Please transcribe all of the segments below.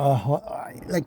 Like,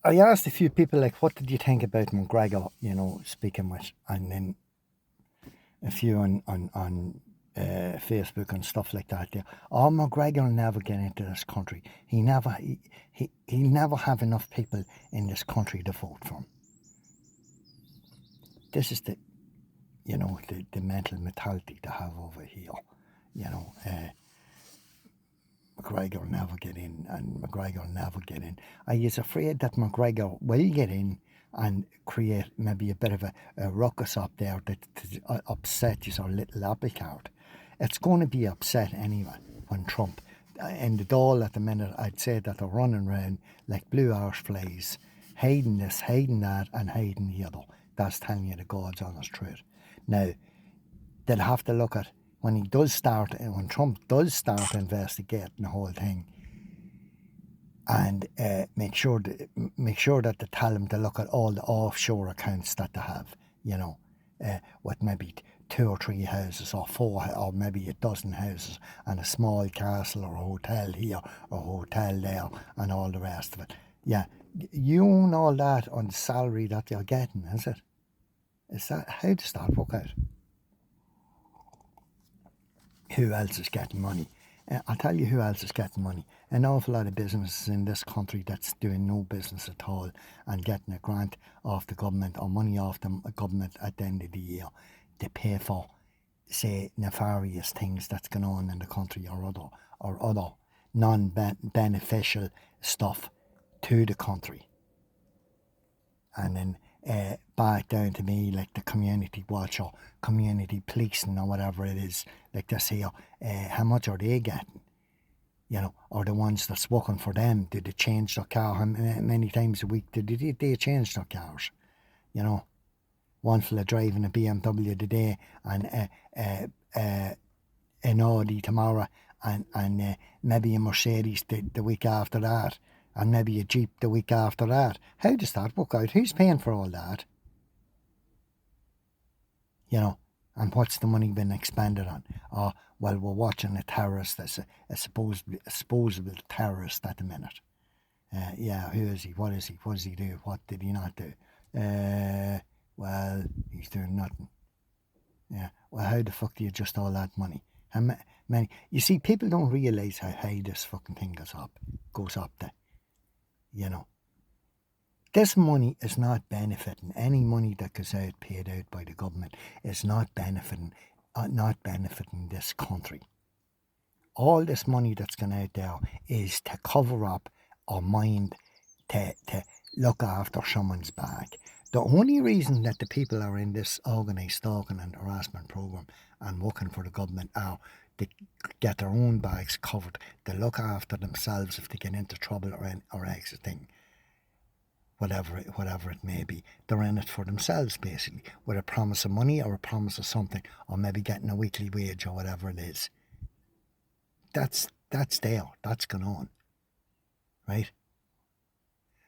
I asked a few people, like, what did you think about McGregor, speaking with, and then a few on Facebook and stuff like that. Yeah. Oh, McGregor will never get into this country. He'll never have enough people in this country to vote for him. This is the mental mentality to have over here. McGregor will never get in, and McGregor will never get in. I was afraid that McGregor will get in and create maybe a bit of a ruckus up there that upset your little apple cart. It's going to be upset anyway when Trump, in the Dáil at the minute, I'd say that they're running around like blue arse flies, hiding this, hiding that, and hiding the other. That's telling you the God's honest truth. Now, they'll have to look at when Trump does start investigating the whole thing, and make sure that they tell him to look at all the offshore accounts that they have, with maybe 2 or 3 houses or 4 or maybe a dozen houses and a small castle or a hotel here or a hotel there and all the rest of it. Yeah, you own all that on the salary that you're getting, is it? Is that how does that work out? Who else is getting money? I'll tell you who else is getting money. An awful lot of businesses in this country that's doing no business at all and getting a grant off the government or money off the government at the end of the year to pay for, say, nefarious things that's going on in the country or other non-beneficial stuff to the country. And then back down to me, like the community watch or community policing or whatever it is, like this here, how much are they getting? Or the ones that's working for them, did they change their car? How many times a week did they change their cars? One fella driving a BMW today and an Audi tomorrow and maybe a Mercedes the week after that, and maybe a Jeep the week after that. How does that work out? Who's paying for all that? And what's the money been expended on? Oh, well, we're watching a terrorist, that's a supposable terrorist at the minute. Yeah, who is he? What is he? What does he do? What did he not do? Well, he's doing nothing. Yeah, well, how the fuck do you adjust all that money? How many? You see, people don't realise how high this fucking thing goes up to. This money is not benefiting. Any money that goes out, paid out by the government, is not benefiting this country. All this money that's going out there is to cover up or mind to look after someone's back. The only reason that the people are in this organised stalking and harassment program and working for the government are to get their own bags covered, to look after themselves if they get into trouble or exiting. Whatever it may be, they're in it for themselves basically, with a promise of money or a promise of something, or maybe getting a weekly wage or whatever it is. That's there, that's going on, right?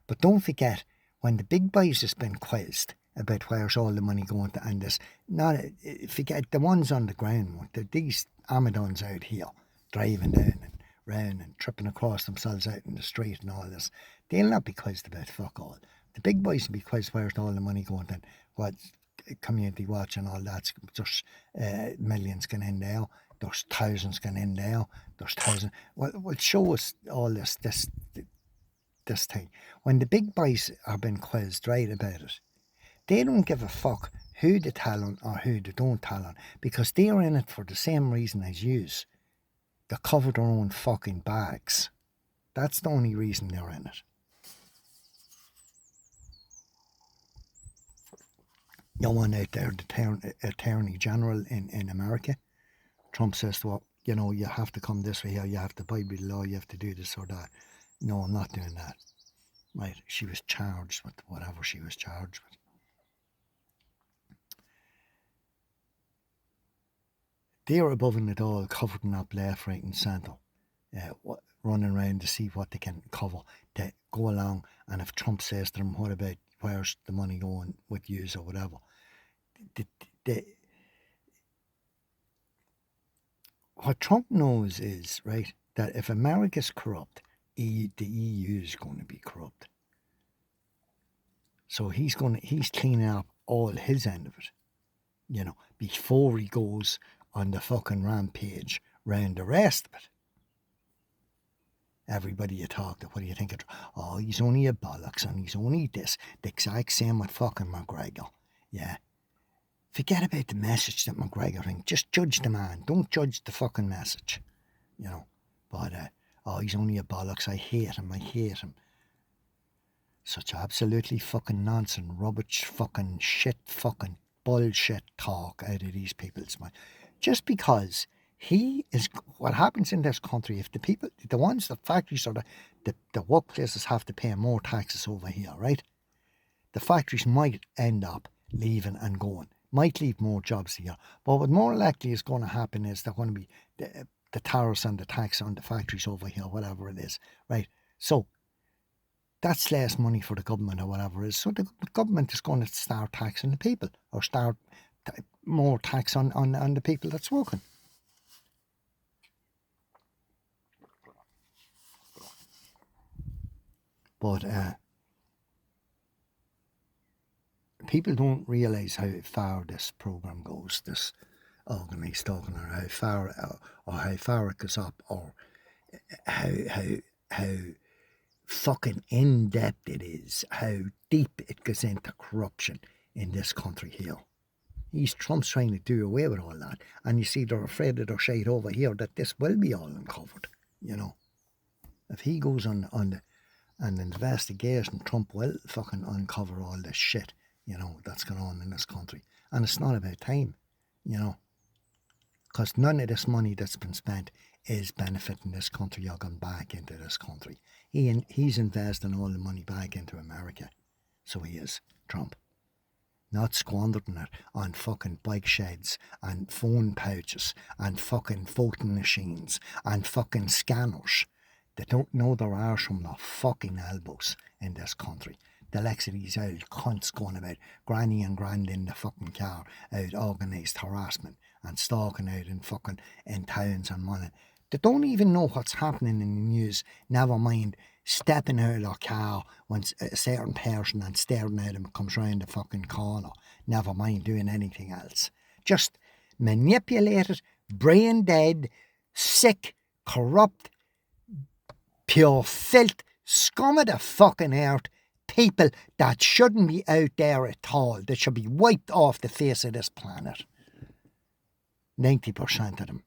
But don't forget, when the big boys has been quizzed about where's all the money going to, and this, not forget the ones on the ground, these Amadons out here driving down and round and tripping across themselves out in the street and all this, they'll not be quizzed about fuck all. The big boys will be quizzed where's all the money going to, what community watch and all that. There's millions going in there, there's thousands going in there, there's thousands. Well, show us all this thing. When the big boys are being quizzed right about it, they don't give a fuck who they tell on or who they don't tell on, because they're in it for the same reason as yous. They cover their own fucking bags. That's the only reason they're in it. You want out there, the Attorney General in America, Trump says, well, you have to come this way here, you have to abide by the law, you have to do this or that. No, I'm not doing that. Right, she was charged with whatever she was charged with. They're above it all, covering up left, right and centre, running around to see what they can cover, to go along, and if Trump says to them, what about, where's the money going with yous or whatever, what Trump knows is, right, that if America's corrupt, the EU is going to be corrupt. So he's cleaning up all his end of it, before he goes on the fucking rampage round the rest of it. Everybody you talk to, what do you think? Oh, he's only a bollocks and he's only this. The exact same with fucking McGregor. Yeah. Forget about the message that McGregor thinks. Just judge the man. Don't judge the fucking message. But, he's only a bollocks. I hate him. Such absolutely fucking nonsense, rubbish, fucking shit, fucking bullshit talk out of these people's mind. Just because he is, what happens in this country, if the people, the factories or the workplaces have to pay more taxes over here, right? The factories might end up leaving and going, might leave more jobs here. But what more likely is going to happen is they're going to be the tariffs and the tax on the factories over here, whatever it is, right? So that's less money for the government or whatever it is. So the government is going to start taxing the people or start more tax on the people that's working. But people don't realise how far this programme goes, this organised talking, or how far it goes up, or how fucking in-depth it is, how deep it goes into corruption in this country here. Trump's trying to do away with all that, and you see they're afraid of their shade over here that this will be all uncovered, If he goes on an investigation, Trump will fucking uncover all this shit, that's going on in this country. And it's not about time, because none of this money that's been spent is benefiting this country or going back into this country. He's investing all the money back into America. So he is, Trump. Not squandering it on fucking bike sheds and phone pouches and fucking voting machines and fucking scanners that don't know their arse from their fucking elbows in this country. The likes of these old cunts going about granny and grand in the fucking car, out organised harassment and stalking out in towns and money. They don't even know what's happening in the news, never mind stepping out of their car when a certain person and staring at them comes round the fucking corner, never mind doing anything else. Just manipulated, brain dead, sick, corrupt, pure filth, scum of the fucking earth, people that shouldn't be out there at all, that should be wiped off the face of this planet. 90% of them.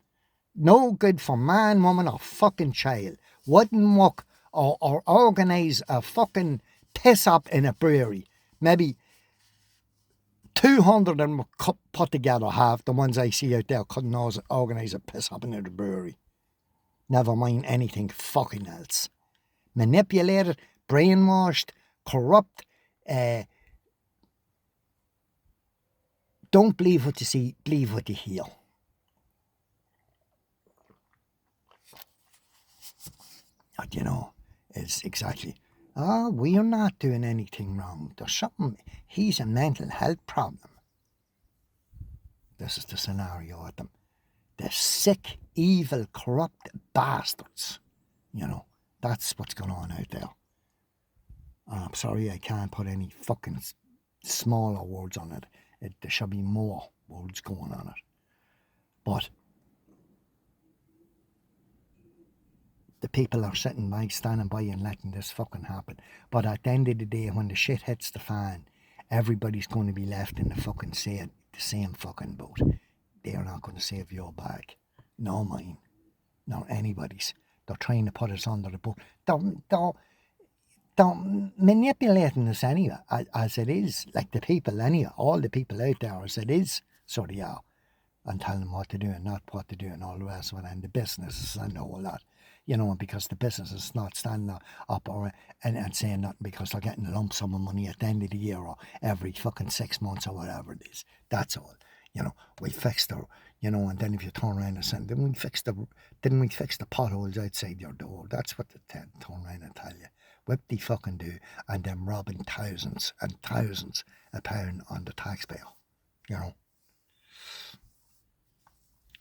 No good for man, woman or fucking child. Wouldn't work or organise a fucking piss up in a brewery. Maybe 200 of them put together, half the ones I see out there couldn't organise a piss up in a brewery. Never mind anything fucking else. Manipulated, brainwashed, corrupt. Don't believe what you see, believe what you hear. But it's exactly, we're not doing anything wrong. There's something, he's a mental health problem. This is the scenario with them. The sick, evil, corrupt bastards. That's what's going on out there. And I'm sorry I can't put any fucking smaller words on it. There should be more words going on it. But the people are standing by and letting this fucking happen. But at the end of the day, when the shit hits the fan, everybody's going to be left in the same fucking boat. They're not going to save your bag. No mine. Nor anybody's. They're trying to put us under the boat. They're manipulating us anyway, as it is. Like the people anyway. All the people out there as it is. So they are. And telling them what to do and not what to do and all the rest of it. And the businesses and all that. Because the business is not standing up and saying nothing because they're getting a lump sum of money at the end of the year or every fucking 6 months or whatever it is. That's all. We fixed the, and then if you turn around and say, didn't we fix the potholes outside your door? That's what they turn around and tell you. What they fucking do, and them robbing thousands and thousands a pound on the taxpayer,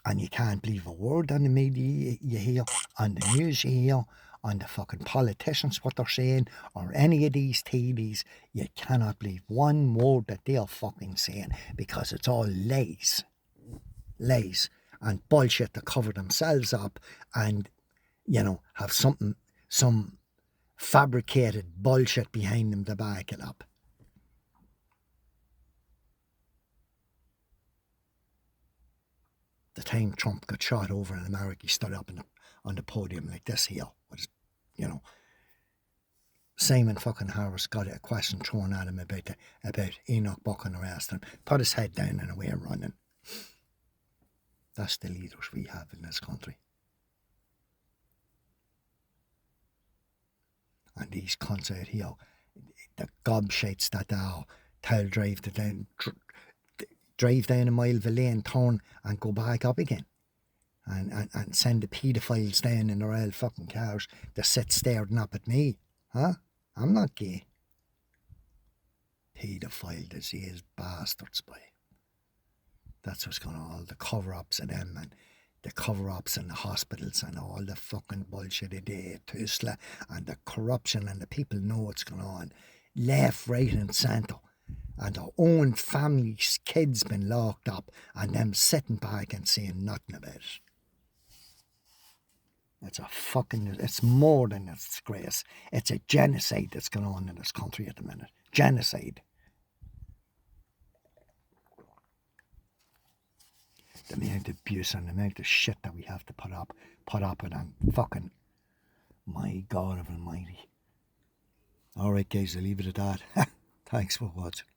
And you can't believe a word on the media you hear, on the news you hear, on the fucking politicians, what they're saying, or any of these TVs. You cannot believe one word that they're fucking saying, because it's all lies. Lies and bullshit to cover themselves up and, have some fabricated bullshit behind them to back it up. The time Trump got shot over in America, he stood up on the podium like this here. Simon fucking Harris got a question thrown at him about Enoch Buchan arresting him. Put his head down and away running. That's the leaders we have in this country. And these cunts out here, the gobshites that are, tell drive down a mile of a lane, turn and go back up again. And send the paedophiles down in their old fucking cars to sit staring up at me. Huh? I'm not gay. Paedophile disease bastards, boy. That's what's going on. All the cover-ups of them and the cover-ups in the hospitals and all the fucking bullshit of the Tusla and the corruption, and the people know what's going on. Left, right and centre. And their own families' kids been locked up and them sitting back and saying nothing about it. It's more than a disgrace. It's a genocide that's going on in this country at the minute. Genocide. The amount of abuse and the amount of shit that we have to put up with, and fucking, my God of Almighty. Alright guys, I'll leave it at that. Thanks for watching.